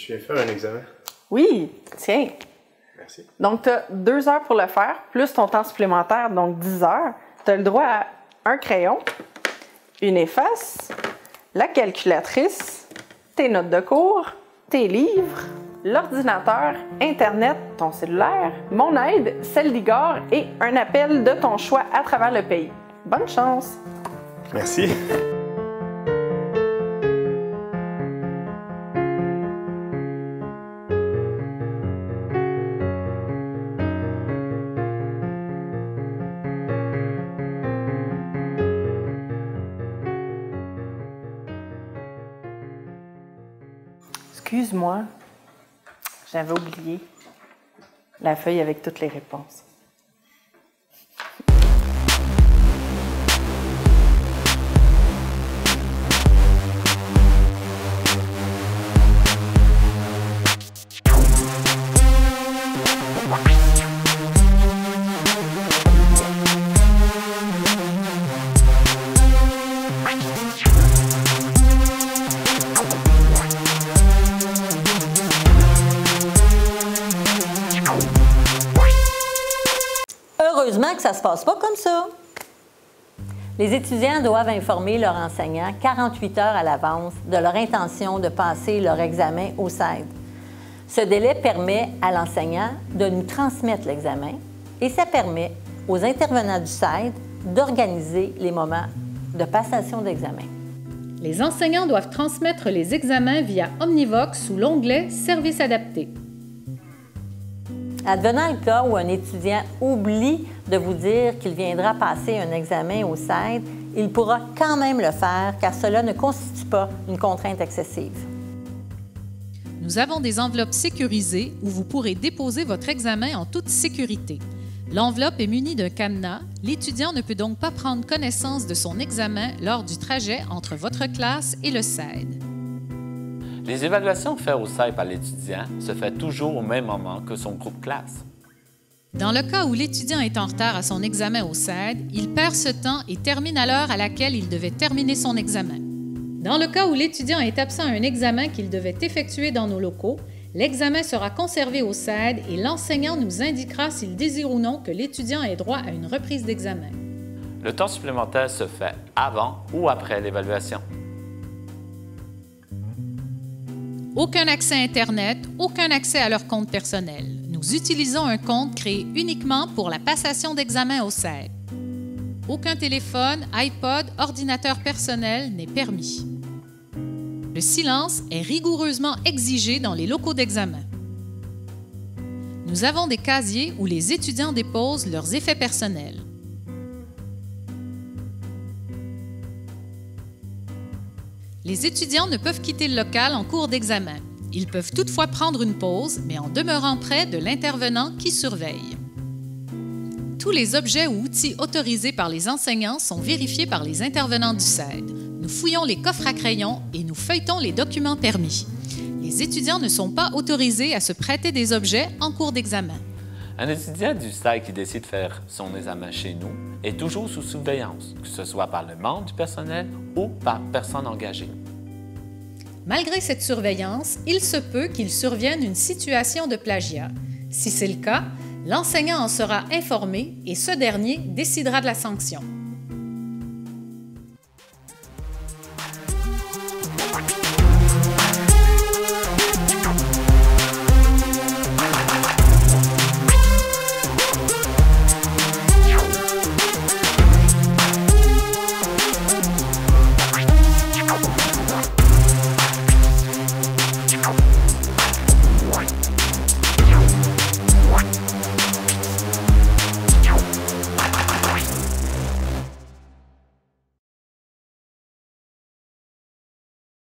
Je vais faire un examen. Oui, tiens. Merci. Donc, tu as 2 heures pour le faire, plus ton temps supplémentaire, donc 10 heures. Tu as le droit à un crayon, une efface, la calculatrice, tes notes de cours, tes livres, l'ordinateur, Internet, ton cellulaire, mon aide, celle d'Igor et un appel de ton choix à travers le pays. Bonne chance! Merci. Excuse-moi, j'avais oublié la feuille avec toutes les réponses. Heureusement que ça ne se passe pas comme ça. Les étudiants doivent informer leur enseignant 48 heures à l'avance de leur intention de passer leur examen au CED. Ce délai permet à l'enseignant de nous transmettre l'examen et ça permet aux intervenants du CED d'organiser les moments de passation d'examen. Les enseignants doivent transmettre les examens via Omnivox sous l'onglet « Services adaptés ». Advenant le cas où un étudiant oublie de vous dire qu'il viendra passer un examen au CED, il pourra quand même le faire car cela ne constitue pas une contrainte excessive. Nous avons des enveloppes sécurisées où vous pourrez déposer votre examen en toute sécurité. L'enveloppe est munie d'un cadenas. L'étudiant ne peut donc pas prendre connaissance de son examen lors du trajet entre votre classe et le CED. Les évaluations faites au CED par l'étudiant se font toujours au même moment que son groupe classe. Dans le cas où l'étudiant est en retard à son examen au CED, il perd ce temps et termine à l'heure à laquelle il devait terminer son examen. Dans le cas où l'étudiant est absent à un examen qu'il devait effectuer dans nos locaux, l'examen sera conservé au CED et l'enseignant nous indiquera s'il désire ou non que l'étudiant ait droit à une reprise d'examen. Le temps supplémentaire se fait avant ou après l'évaluation. Aucun accès à Internet, aucun accès à leur compte personnel. Nous utilisons un compte créé uniquement pour la passation d'examen au CED. Aucun téléphone, iPod, ordinateur personnel n'est permis. Le silence est rigoureusement exigé dans les locaux d'examen. Nous avons des casiers où les étudiants déposent leurs effets personnels. Les étudiants ne peuvent quitter le local en cours d'examen. Ils peuvent toutefois prendre une pause, mais en demeurant près de l'intervenant qui surveille. Tous les objets ou outils autorisés par les enseignants sont vérifiés par les intervenants du CED. Nous fouillons les coffres à crayons et nous feuilletons les documents permis. Les étudiants ne sont pas autorisés à se prêter des objets en cours d'examen. Un étudiant du CED qui décide de faire son examen chez nous est toujours sous surveillance, que ce soit par le membre du personnel ou par personne engagée. Malgré cette surveillance, il se peut qu'il survienne une situation de plagiat. Si c'est le cas, l'enseignant en sera informé et ce dernier décidera de la sanction.